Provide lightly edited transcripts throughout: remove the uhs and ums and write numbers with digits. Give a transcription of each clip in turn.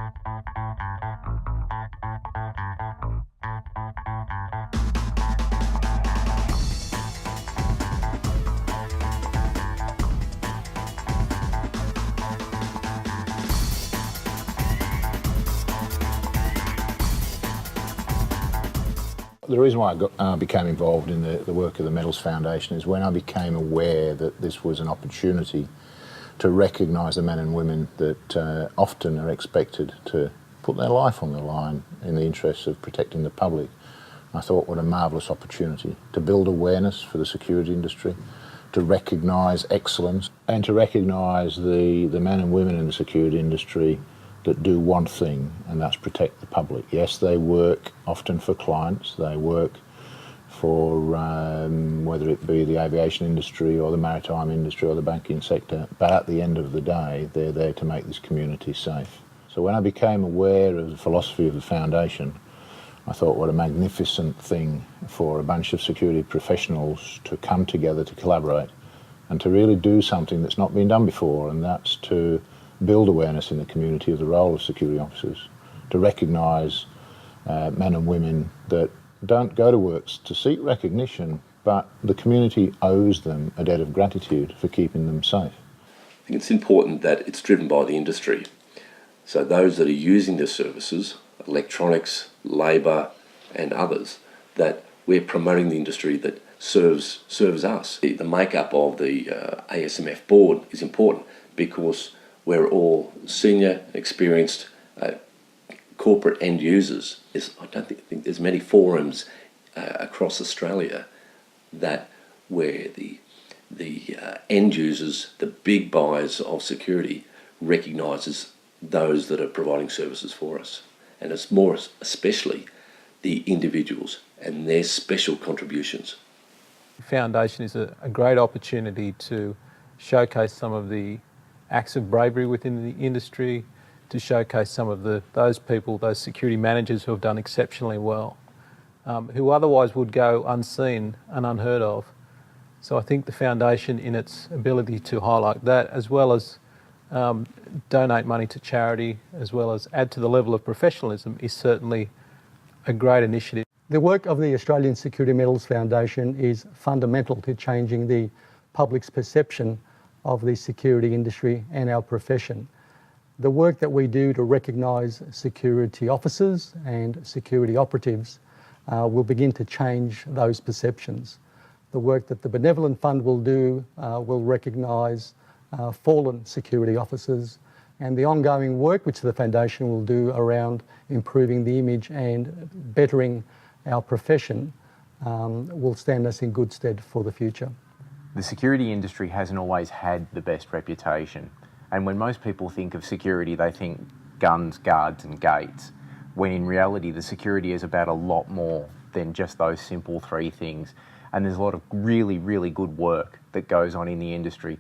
The reason why I became involved in the work of the Metals Foundation is when I became aware that this was an opportunity to recognise the men and women that often are expected to put their life on the line in the interests of protecting the public. I thought, what a marvellous opportunity to build awareness for the security industry, to recognise excellence and to recognise the men and women in the security industry that do one thing, and that's protect the public. Yes, they work often for clients, they work for whether it be the aviation industry or the maritime industry or the banking sector, but at the end of the day, they're there to make this community safe. So when I became aware of the philosophy of the Foundation, I thought, what a magnificent thing for a bunch of security professionals to come together to collaborate and to really do something that's not been done before, and that's to build awareness in the community of the role of security officers, to recognise men and women that don't go to work to seek recognition, but the community owes them a debt of gratitude for keeping them safe. I think it's important that it's driven by the industry. So those that are using the services, electronics, labour and others, that we're promoting the industry that serves us. The makeup of the ASMF board is important because we're all senior, experienced corporate end users. I don't think there's many forums across Australia that where the end users, the big buyers of security, recognises those that are providing services for us. And it's more especially the individuals and their special contributions. The Foundation is a great opportunity to showcase some of the acts of bravery within the industry, to showcase some of those people, those security managers who have done exceptionally well, who otherwise would go unseen and unheard of. So I think the Foundation, in its ability to highlight that, as well as donate money to charity, as well as add to the level of professionalism, is certainly a great initiative. The work of the Australian Security Metals Foundation is fundamental to changing the public's perception of the security industry and our profession. The work that we do to recognise security officers and security operatives will begin to change those perceptions. The work that the Benevolent Fund will do will recognise fallen security officers, and the ongoing work which the Foundation will do around improving the image and bettering our profession will stand us in good stead for the future. The security industry hasn't always had the best reputation, and when most people think of security they think guns, guards and gates, when in reality the security is about a lot more than just those simple three things, and there's a lot of really, really good work that goes on in the industry.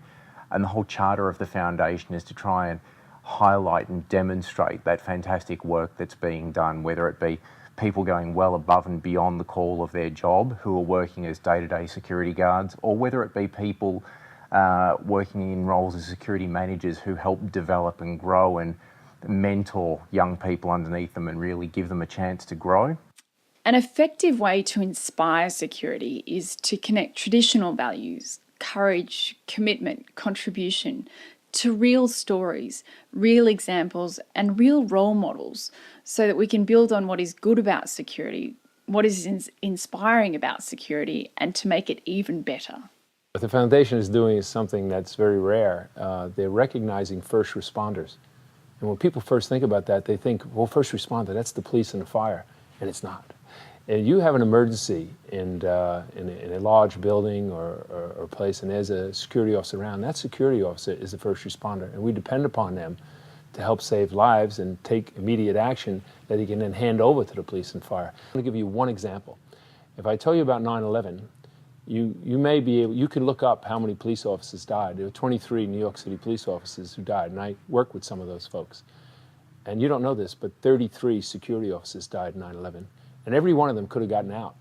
And the whole charter of the Foundation is to try and highlight and demonstrate that fantastic work that's being done, whether it be people going well above and beyond the call of their job who are working as day-to-day security guards, or whether it be people working in roles as security managers who help develop and grow and mentor young people underneath them and really give them a chance to grow. An effective way to inspire security is to connect traditional values, courage, commitment, contribution, to real stories, real examples and real role models, so that we can build on what is good about security, what is inspiring about security, and to make it even better. What the Foundation is doing is something that's very rare. They're recognizing first responders. And when people first think about that, they think, well, first responder, that's the police and the fire, and it's not. And you have an emergency in a large building or place, and there's a security officer around. That security officer is the first responder, and we depend upon them to help save lives and take immediate action that he can then hand over to the police and fire. I'm going to give you one example. If I tell you about 9/11, you may be able, you can look up how many police officers died. There were 23 New York City police officers who died, and I worked with some of those folks. And you don't know this, but 33 security officers died in 9/11. And every one of them could have gotten out.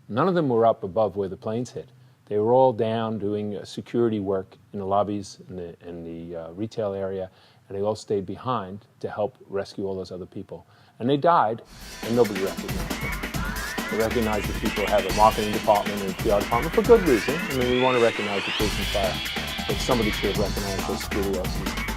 None of them were up above where the planes hit. They were all down doing security work in the lobbies, in the retail area, and they all stayed behind to help rescue all those other people. And they died, and nobody recognized them. They recognize that people have a marketing department and a PR department for good reason. I mean, we want to recognize the police and fire, but somebody should have recognized those security officers.